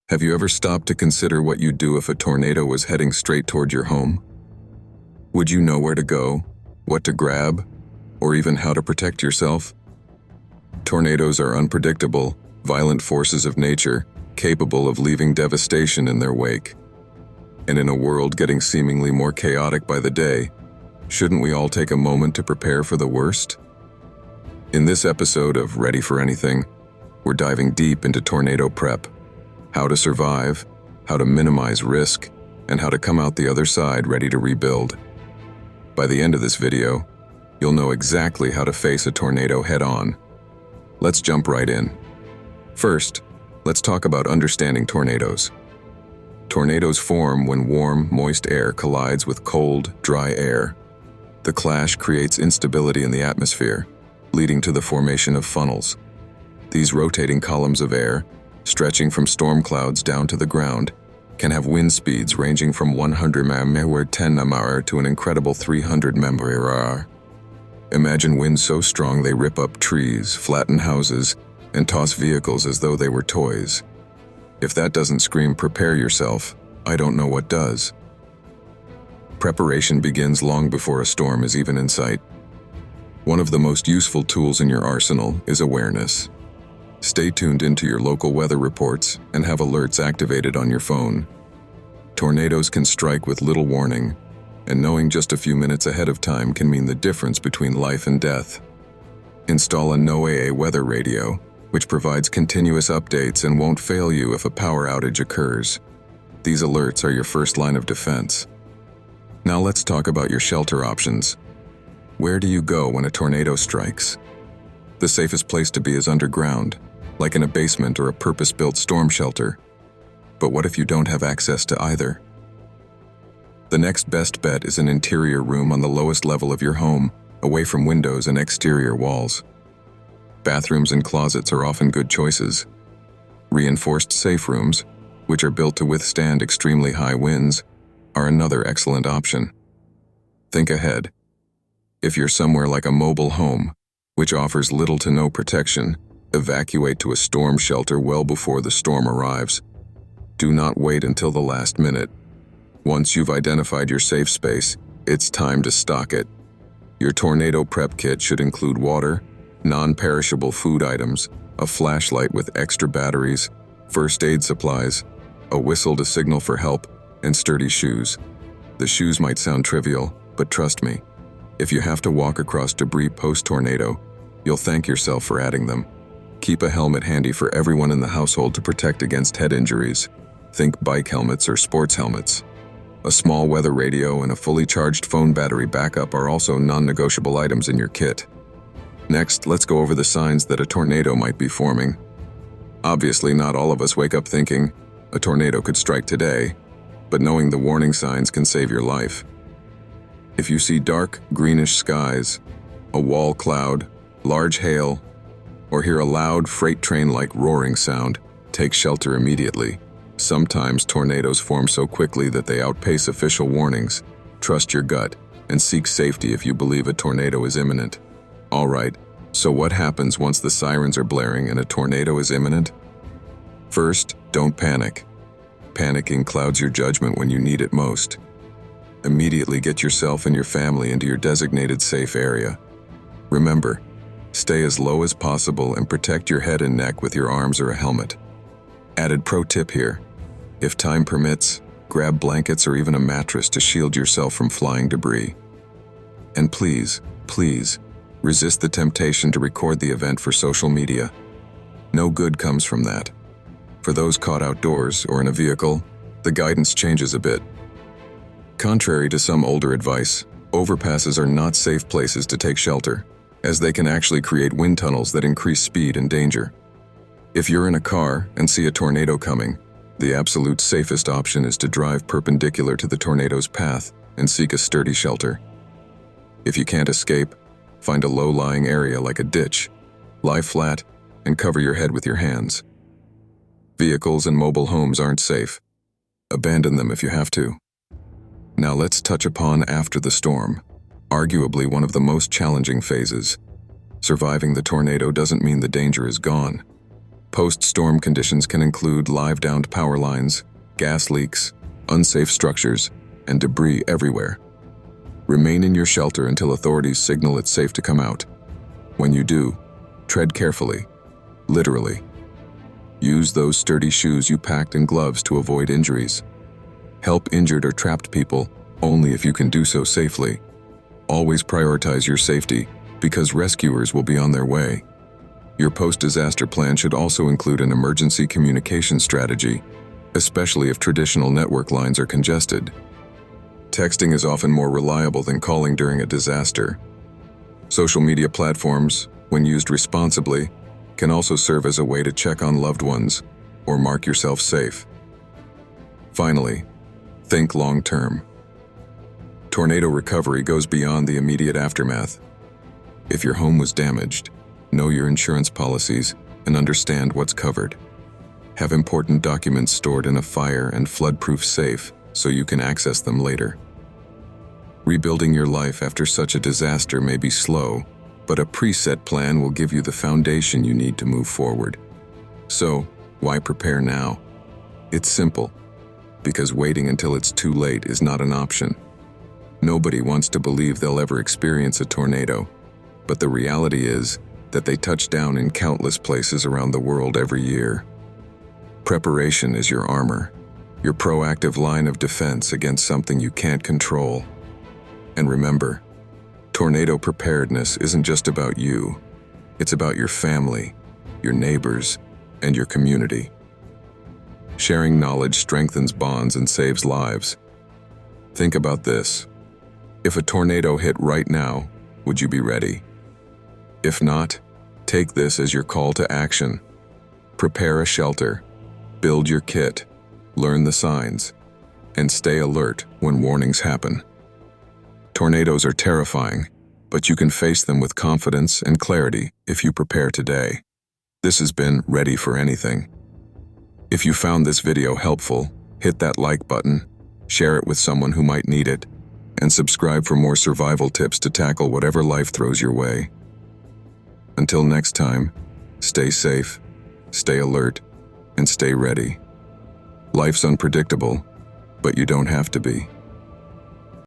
Have you ever stopped to consider what you'd do if a tornado was heading straight toward your home? Would you know where to go, what to grab, or even how to protect yourself? Tornadoes are unpredictable, violent forces of nature, capable of leaving devastation in their wake. And in a world getting seemingly more chaotic by the day, shouldn't we all take a moment to prepare for the worst? In this episode of Ready for Anything, we're diving deep into tornado prep. How to survive, how to minimize risk, and how to come out the other side ready to rebuild. By the end of this video, you'll know exactly how to face a tornado head-on. Let's jump right in. First, let's talk about understanding tornadoes. Tornadoes form when warm, moist air collides with cold, dry air. The clash creates instability in the atmosphere, leading to the formation of funnels. These rotating columns of air, stretching from storm clouds down to the ground, can have wind speeds ranging from 100 mph to an incredible 300 mph. Imagine winds so strong they rip up trees, flatten houses, and toss vehicles as though they were toys. If that doesn't scream "prepare yourself," I don't know what does. Preparation begins long before a storm is even in sight. One of the most useful tools in your arsenal is awareness. Stay tuned into your local weather reports and have alerts activated on your phone. Tornadoes can strike with little warning, and knowing just a few minutes ahead of time can mean the difference between life and death. Install a NOAA weather radio, which provides continuous updates and won't fail you if a power outage occurs. These alerts are your first line of defense. Now let's talk about your shelter options. Where do you go when a tornado strikes? The safest place to be is underground, like in a basement or a purpose-built storm shelter. But what if you don't have access to either? The next best bet is an interior room on the lowest level of your home, away from windows and exterior walls. Bathrooms and closets are often good choices. Reinforced safe rooms, which are built to withstand extremely high winds, are another excellent option. Think ahead. If you're somewhere like a mobile home, which offers little to no protection, evacuate to a storm shelter well before the storm arrives. Do not wait until the last minute. Once you've identified your safe space, it's time to stock it. Your tornado prep kit should include water, non-perishable food items, a flashlight with extra batteries, first aid supplies, a whistle to signal for help, and sturdy shoes. The shoes might sound trivial, but trust me, if you have to walk across debris post-tornado, you'll thank yourself for adding them. Keep a helmet handy for everyone in the household to protect against head injuries. Think bike helmets or sports helmets. A small weather radio and a fully charged phone battery backup are also non-negotiable items in your kit. Next, let's go over the signs that a tornado might be forming. Obviously, not all of us wake up thinking, a tornado could strike today, but knowing the warning signs can save your life. If you see dark, greenish skies, a wall cloud, large hail, or hear a loud freight train-like roaring sound, take shelter immediately. Sometimes tornadoes form so quickly that they outpace official warnings. Trust your gut and seek safety if you believe a tornado is imminent. All right, so what happens once the sirens are blaring and a tornado is imminent? First, don't panic. Panicking clouds your judgment when you need it most. Immediately get yourself and your family into your designated safe area. Remember, stay as low as possible and protect your head and neck with your arms or a helmet. Added pro tip here: if time permits, grab blankets or even a mattress to shield yourself from flying debris. And please, resist the temptation to record the event for social media. No good comes from that. For those caught outdoors or in a vehicle, the guidance changes a bit. Contrary to some older advice, overpasses are not safe places to take shelter, as they can actually create wind tunnels that increase speed and danger. If you're in a car and see a tornado coming, the absolute safest option is to drive perpendicular to the tornado's path and seek a sturdy shelter. If you can't escape, find a low-lying area like a ditch, lie flat, and cover your head with your hands. Vehicles and mobile homes aren't safe. Abandon them if you have to. Now let's touch upon after the storm, arguably one of the most challenging phases. Surviving the tornado doesn't mean the danger is gone. Post-storm conditions can include live-downed power lines, gas leaks, unsafe structures, and debris everywhere. Remain in your shelter until authorities signal it's safe to come out. When you do, tread carefully, literally. Use those sturdy shoes you packed and gloves to avoid injuries. Help injured or trapped people only if you can do so safely. Always prioritize your safety because rescuers will be on their way. Your post-disaster plan should also include an emergency communication strategy, especially if traditional network lines are congested. Texting is often more reliable than calling during a disaster. Social media platforms, when used responsibly, can also serve as a way to check on loved ones or mark yourself safe. Finally, think long-term. Tornado recovery goes beyond the immediate aftermath. If your home was damaged, know your insurance policies and understand what's covered. Have important documents stored in a fire and flood-proof safe so you can access them later. Rebuilding your life after such a disaster may be slow, but a preset plan will give you the foundation you need to move forward. So, why prepare now? It's simple, because waiting until it's too late is not an option. Nobody wants to believe they'll ever experience a tornado, but the reality is that they touch down in countless places around the world every year. Preparation is your armor, your proactive line of defense against something you can't control. And remember, tornado preparedness isn't just about you. It's about your family, your neighbors, and your community. Sharing knowledge strengthens bonds and saves lives. Think about this. If a tornado hit right now, would you be ready? If not, take this as your call to action. Prepare a shelter, build your kit, learn the signs, and stay alert when warnings happen. Tornadoes are terrifying, but you can face them with confidence and clarity if you prepare today. This has been Ready for Anything. If you found this video helpful, hit that like button, share it with someone who might need it, and subscribe for more survival tips to tackle whatever life throws your way. Until next time, stay safe, stay alert, and stay ready. Life's unpredictable, but you don't have to be.